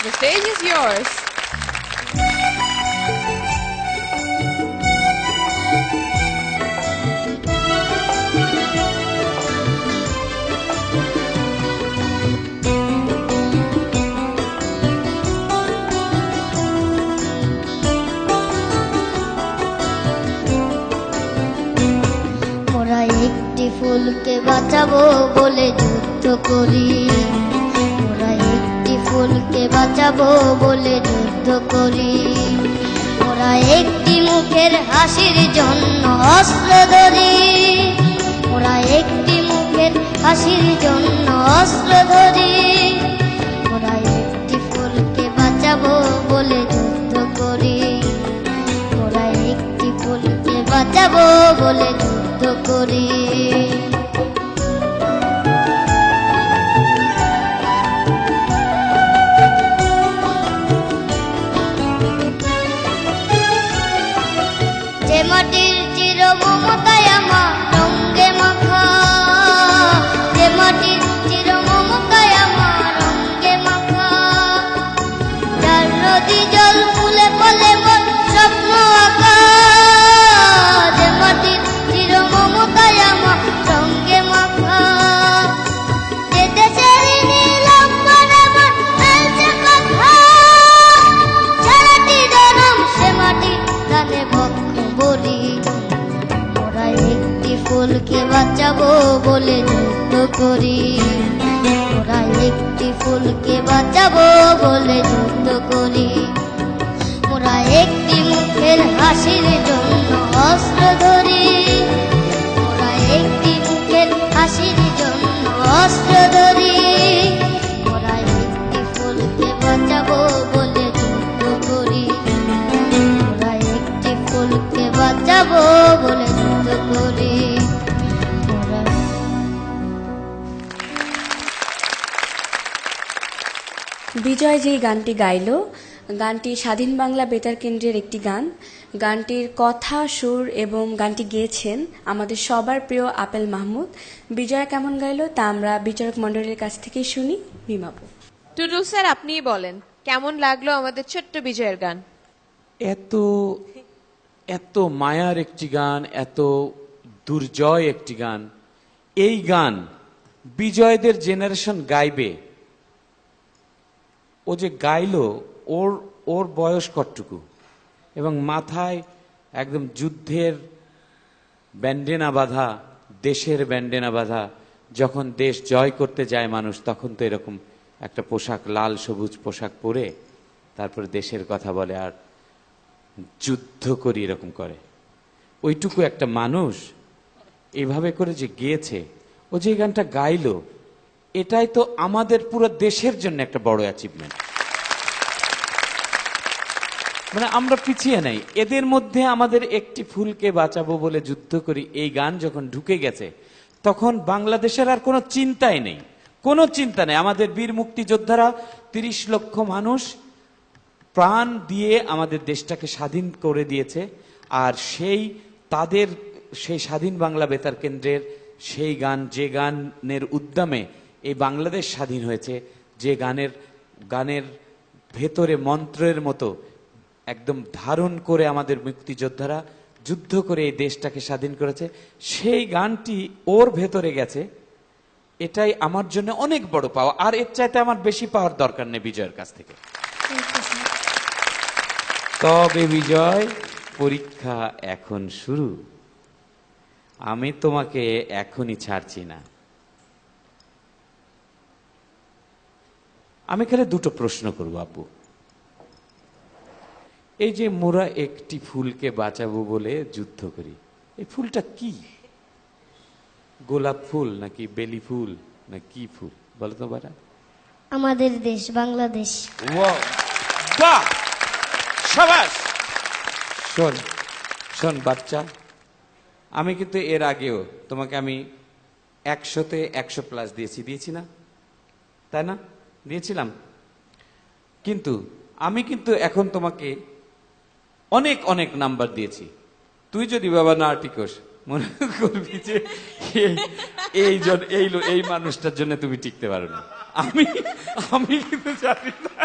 The stage is yours. মোরা একটি ফুলকে বাঁচাবো বলে যুদ্ধ করি, মোরা একটি ফুলকে বাঁচাবো বলে যুদ্ধ করি। মোরা একটি মুখের হাসির জন্য অস্ত্র ধরি, মোরা একটি মুখের হাসির জন্য অস্ত্র ধরি। মোরা একটি ফুলকে বাঁচাবো বলে যুদ্ধ করি, মোরা একটি ফুলকে বাঁচাবো বলে যুদ্ধ করি। যে মাটির চির মমতায় আমার রঙে মাখা, যে মাটির চির মমতায় আমার রঙে মাখা, যার নদী জল ফুলে ফলে মন স্বপ্ন আঁকা। যে মাটির চির মমতায় আমার রঙে মাখা, যে দেশের নীলাম্বর আমার বলছে কথা, সারাটি জনম সে মাটি গানে বক্ষ বলি। মোরা একটি ফুলকে বাঁচাবো বলে যুদ্ধ করি, মোরা একটি ফুলকে বাঁচাবো বলে যুদ্ধ করি। মোরা একটি মুখের হাসির জন্য অস্ত্র ধরি, মোরা একটি মুখের হাসির জন্য অস্ত্র ধরি। মোরা একটি ফুলকে বাঁচাবো বলে যুদ্ধ করি, মোরা একটি ফুলকে বাঁচাবো বলে যুদ্ধ করি। বিজয় যেই গানটি গাইল, গানটি স্বাধীন বাংলা বেতার কেন্দ্রের একটি গান। গানটির কথা, সুর এবং গানটি গেয়েছেন আমাদের সবার প্রিয় আপেল মাহমুদ। বিজয় কেমন গাইল তা আমরা বিচারক মণ্ডলীর কাছ থেকেই শুনি। মিমাবু, টুটুল স্যার, আপনিই বলেন কেমন লাগলো আমাদের ছোট্ট বিজয়ের গান? এত এত মায়ার একটি গান, এত দুর্জয় একটি গান। এই গান বিজয়দের জেনারেশন গাইবে। ও যে গাইলো, ওর ওর বয়স কতটুকু, এবং মাথায় একদম যুদ্ধের ব্যান্ডেনা বাঁধা, দেশের ব্যান্ডেনা বাঁধা। যখন দেশ জয় করতে যায় মানুষ, তখন তো এরকম একটা পোশাক, লাল সবুজ পোশাক পরে তারপর দেশের কথা বলে আর যুদ্ধ করি এরকম করে। ওইটুকু একটা মানুষ এভাবে করে যে গেয়েছে, ও যে গানটা গাইলো, এটাই তো আমাদের পুরো দেশের জন্য একটা বড় অ্যাচিভমেন্ট। মানে আমরা পিছিয়ে নেই এদের মধ্যে। আমাদের একটি ফুলকে বাঁচাবো বলে যুদ্ধ করি, এই গান যখন ঢুকে গেছে, তখন বাংলাদেশের আর কোনো চিন্তাই নেই, কোনো চিন্তা নেই। আমাদের বীর মুক্তিযোদ্ধারা 30 লক্ষ মানুষ প্রাণ দিয়ে আমাদের দেশটাকে স্বাধীন করে দিয়েছে। আর তাদের সেই স্বাধীন বাংলা বেতার কেন্দ্রের সেই গান, যে গানের উদ্যমে এই বাংলাদেশ স্বাধীন হয়েছে, যে গানের ভেতরে মন্ত্রের মতো একদম ধারণ করে আমাদের মুক্তিযোদ্ধারা যুদ্ধ করে এই দেশটাকে স্বাধীন করেছে, সেই গানটি ওর ভেতরে গেছে। এটাই আমার জন্য অনেক বড় পাওয়া। আর এর চাইতে আমার বেশি পাওয়ার দরকার নেই বিজয়ের কাছ থেকে। তবে বিজয়, পরীক্ষা এখন শুরু। আমি তোমাকে এখনই ছাড়ছি না। আমি খালি দুটো প্রশ্ন করব আপু। এই যে মোরা একটি ফুলকে বাঁচাবো বলে যুদ্ধ করি, এই ফুলটা কি? গোলাপ ফুল নাকি বেলি ফুল না কি ফুল বলো তো বারা? আমাদের দেশ বাংলাদেশ। বাহ, শাবাশ। শোন শোন বাচ্চা, আমি কিন্তু এর আগেও তোমাকে আমি 100-তে 100+ দিয়েছি না? তাই না? দিয়েছিলাম। কিন্তু আমি কিন্তু এখন তোমাকে অনেক অনেক নাম্বার দিয়েছি। তুই যদি বাবা না টিকোস, মনে করবি যে এই মানুষটার জন্য তুমি টিকতে পারো না। আমি কিন্তু জানি না।